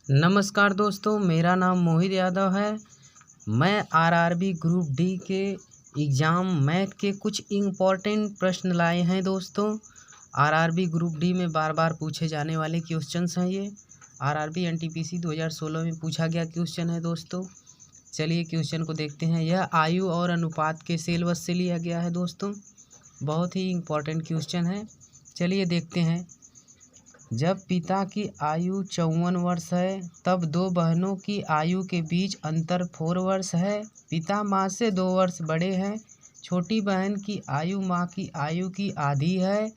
नमस्कार दोस्तों, मेरा नाम मोहित यादव है। मैं आरआरबी ग्रुप डी के एग्ज़ाम मैथ के कुछ इम्पोर्टेंट प्रश्न लाए हैं दोस्तों। आरआरबी ग्रुप डी में बार बार पूछे जाने वाले क्वेश्चंस हैं ये। आरआरबी एनटीपीसी 2016 में पूछा गया क्वेश्चन है दोस्तों। चलिए क्वेश्चन को देखते हैं। यह आयु और अनुपात के सिलेबस से लिया गया है दोस्तों। बहुत ही इम्पोर्टेंट क्वेश्चन है। चलिए देखते हैं। जब पिता की आयु 54 वर्ष है तब दो बहनों की आयु के बीच अंतर 4 वर्ष है। पिता माँ से 2 वर्ष बड़े हैं। छोटी बहन की आयु माँ की आयु की आधी है।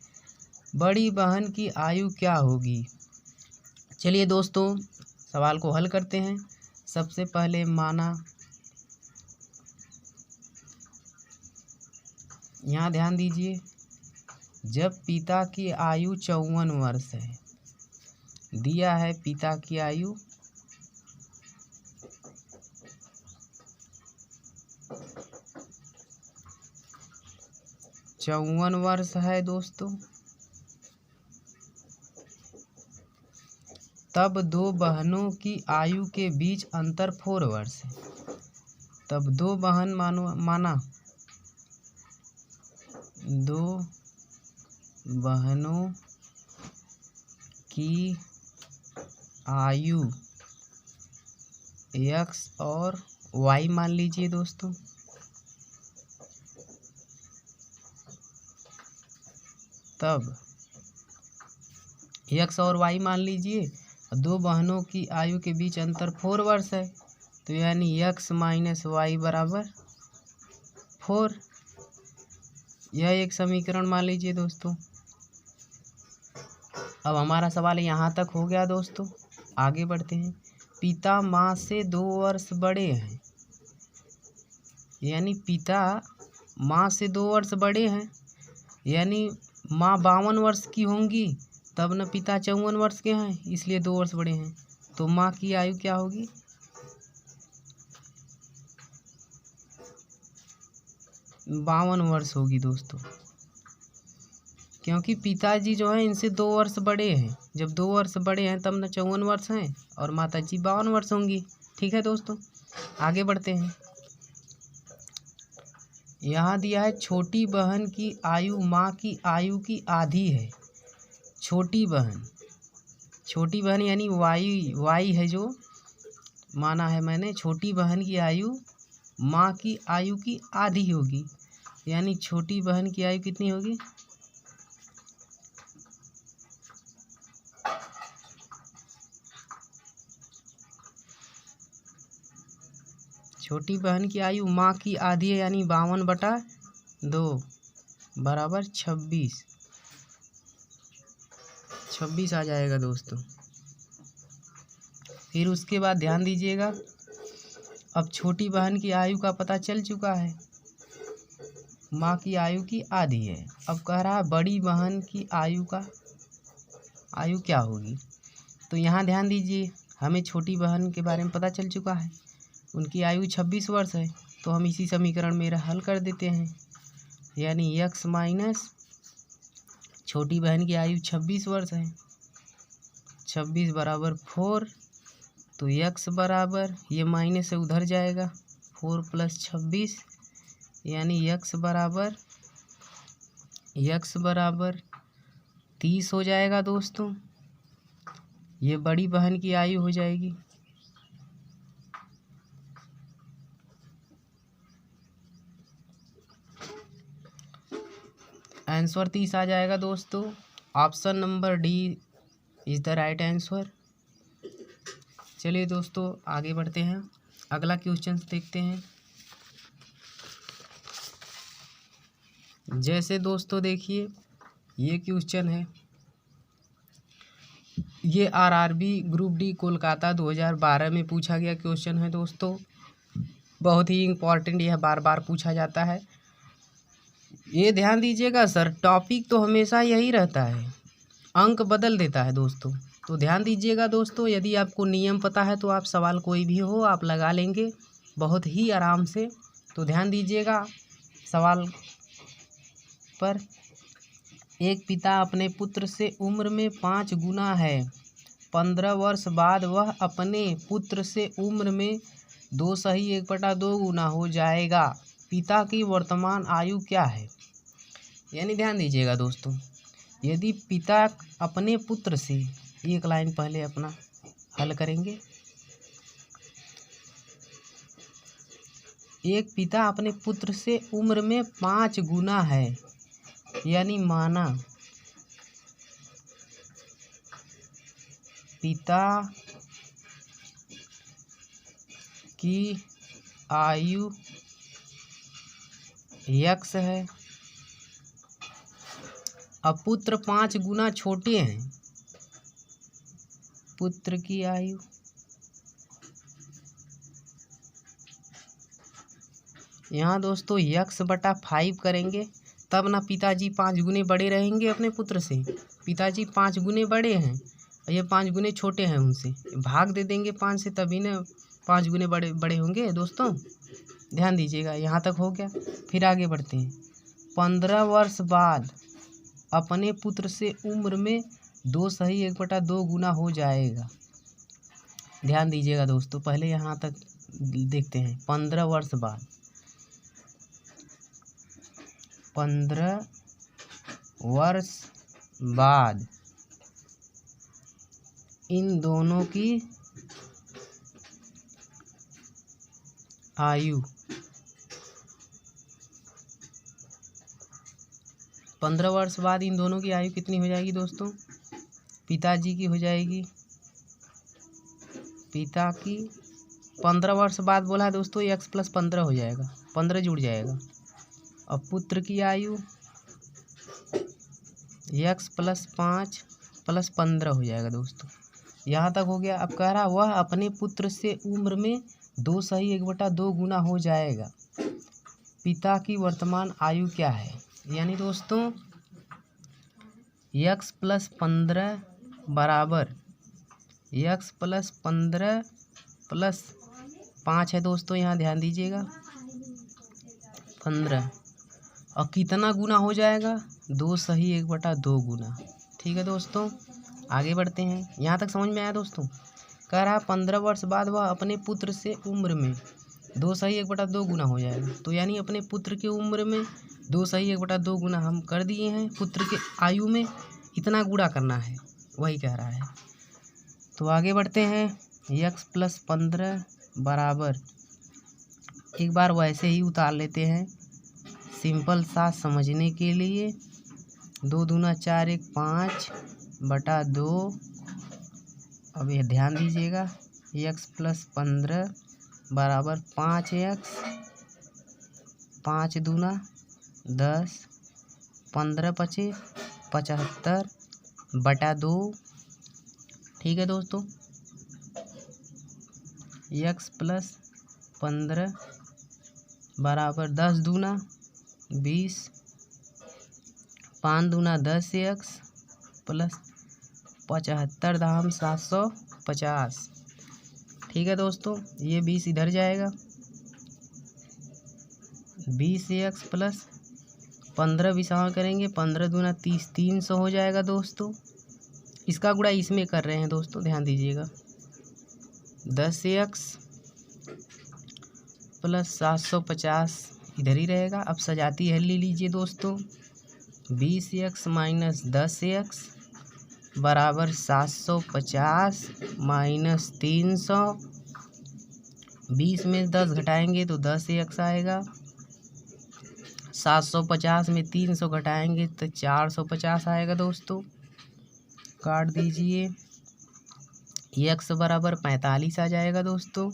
बड़ी बहन की आयु क्या होगी? चलिए दोस्तों सवाल को हल करते हैं। सबसे पहले माना, यहाँ ध्यान दीजिए, जब पिता की आयु 54 वर्ष है, दिया है पिता की आयु 54 वर्ष है दोस्तों। तब दो बहनों की आयु के अंतर 4 वर्ष है। तब दो बहन माना दो बहनों की आयु x और y मान लीजिए दोस्तों। तब x और y मान लीजिए। दो बहनों की आयु के बीच अंतर 4 वर्ष है, तो यानी x माइनस वाई बराबर 4। यह एक समीकरण मान लीजिए दोस्तों। अब हमारा सवाल यहाँ तक हो गया दोस्तों। आगे बढ़ते हैं। पिता माँ से 2 वर्ष बड़े हैं, यानी पिता माँ से 2 वर्ष बड़े हैं, यानी माँ 52 वर्ष की होंगी, तब न पिता 54 वर्ष के हैं, इसलिए 2 वर्ष बड़े हैं। तो माँ की आयु क्या होगी? बावन वर्ष होगी दोस्तों, क्योंकि पिताजी जो हैं इनसे 2 वर्ष बड़े हैं। जब 2 वर्ष बड़े हैं तब न 54 वर्ष हैं और माताजी 52 वर्ष होंगी। ठीक है दोस्तों, आगे बढ़ते हैं। यहाँ दिया है छोटी बहन की आयु माँ की आयु की आधी है। छोटी बहन यानी वाई है जो माना है मैंने। छोटी बहन की आयु माँ की आयु की आधी होगी, यानी छोटी बहन की आयु कितनी होगी? छोटी बहन की आयु माँ की आधी है, यानी 52/2 बराबर 26 आ जाएगा दोस्तों। फिर उसके बाद ध्यान दीजिएगा, अब छोटी बहन की आयु का पता चल चुका है, माँ की आयु की आधी है। अब कह रहा है बड़ी बहन की आयु क्या होगी। तो यहाँ ध्यान दीजिए, हमें छोटी बहन के बारे में पता चल चुका है, उनकी आयु 26 वर्ष है। तो हम इसी समीकरण में हल कर देते हैं, यानी x माइनस छोटी बहन की आयु 26 वर्ष है, 26 बराबर 4। तो x बराबर, ये माइनस से उधर जाएगा, 4 + 26, यानी x बराबर 30 हो जाएगा दोस्तों। ये बड़ी बहन की आयु हो जाएगी। आंसर 30 आ जाएगा दोस्तों। Option number D is the right answer. चलिए दोस्तों आगे बढ़ते हैं, अगला क्वेश्चन देखते हैं। जैसे दोस्तों देखिए, ये क्वेश्चन है, ये आरआरबी ग्रुप डी कोलकाता 2012 में पूछा गया क्वेश्चन है दोस्तों। बहुत ही इम्पोर्टेंट, यह बार बार पूछा जाता है। ये ध्यान दीजिएगा सर, टॉपिक तो हमेशा यही रहता है, अंक बदल देता है दोस्तों। तो ध्यान दीजिएगा दोस्तों, यदि आपको नियम पता है तो आप सवाल कोई भी हो आप लगा लेंगे बहुत ही आराम से। तो ध्यान दीजिएगा सवाल पर। एक पिता अपने पुत्र से उम्र में 5 गुना है 15 वर्ष बाद वह अपने पुत्र से उम्र में 2/1/2 गुना हो जाएगा। पिता की वर्तमान आयु क्या है? यानी ध्यान दीजिएगा दोस्तों, यदि पिता अपने पुत्र से, एक लाइन पहले अपना हल करेंगे। एक पिता अपने पुत्र से उम्र में 5 गुना है, यानी माना पिता की आयु x है, अब पुत्र 5 गुना छोटे हैं। पुत्र की आयु यहाँ दोस्तों x/5 करेंगे, तब ना पिताजी 5 गुने बड़े रहेंगे अपने पुत्र से। पिताजी 5 गुने बड़े हैं और ये 5 गुने छोटे हैं उनसे, भाग दे देंगे 5 से, तभी ना 5 गुने बड़े होंगे दोस्तों। ध्यान दीजिएगा, यहाँ तक हो गया। फिर आगे बढ़ते हैं। 15 वर्ष बाद अपने पुत्र से उम्र में 2/1/2 गुना हो जाएगा। ध्यान दीजिएगा दोस्तों, पहले यहाँ तक देखते हैं। 15 वर्ष बाद, 15 वर्ष बाद इन दोनों की आयु 15 वर्ष बाद इन दोनों की आयु कितनी हो जाएगी दोस्तों? पिताजी की हो जाएगी, पिता की 15 वर्ष बाद बोला है दोस्तों, x+15 हो जाएगा, 15 जुड़ जाएगा। अब पुत्र की आयु x+5 + 15 हो जाएगा दोस्तों। यहाँ तक हो गया। अब कह रहा वह अपने पुत्र से उम्र में 2/1/2 गुना हो जाएगा। पिता की वर्तमान आयु क्या है? यानी दोस्तों x+15 बराबर x+15 + 5 है दोस्तों, यहाँ ध्यान दीजिएगा 15, और कितना गुना हो जाएगा? 2/1/2 गुना। ठीक है दोस्तों, आगे बढ़ते हैं। यहाँ तक समझ में आया दोस्तों? कह रहा 15 वर्ष बाद वह अपने पुत्र से उम्र में 2/1/2 गुना हो जाएगा। तो यानी अपने पुत्र की उम्र में 2/1/2 गुना हम कर दिए हैं। पुत्र के आयु में इतना गुणा करना है, वही कह रहा है। तो आगे बढ़ते हैं। x+15 बराबर, एक बार वैसे ही उतार लेते हैं सिंपल सा समझने के लिए। 2 दूना 4, 1 5/2। अब ये ध्यान दीजिएगा, x+15 बराबर 5x, 5 दूना 10, 15 × 5 = 75/2। ठीक है दोस्तों, x+15 बराबर 10 दूना 20, 5 दूना 10x + 75 धाम 750। ठीक है दोस्तों, ये 20 इधर जाएगा, 20x + 15 विसार करेंगे, 15 दूना 30, 300 हो जाएगा दोस्तों। इसका गुणा इसमें कर रहे हैं दोस्तों, ध्यान दीजिएगा। 10x + 750 इधर ही रहेगा। अब सजाती है ले लीजिए दोस्तों। 20x - 10x बराबर 750 - 300। 20 में 10 घटाएंगे तो 10x आएगा। 750 में 300 घटाएंगे तो 450 आएगा दोस्तों। काट दीजिए, x बराबर 45 आ जाएगा दोस्तों।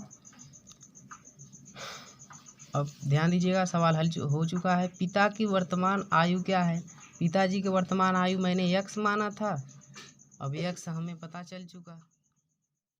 अब ध्यान दीजिएगा, सवाल हल हो चुका है। पिता की वर्तमान आयु क्या है? पिताजी की वर्तमान आयु मैंने x माना था, अब x हमें पता चल चुका।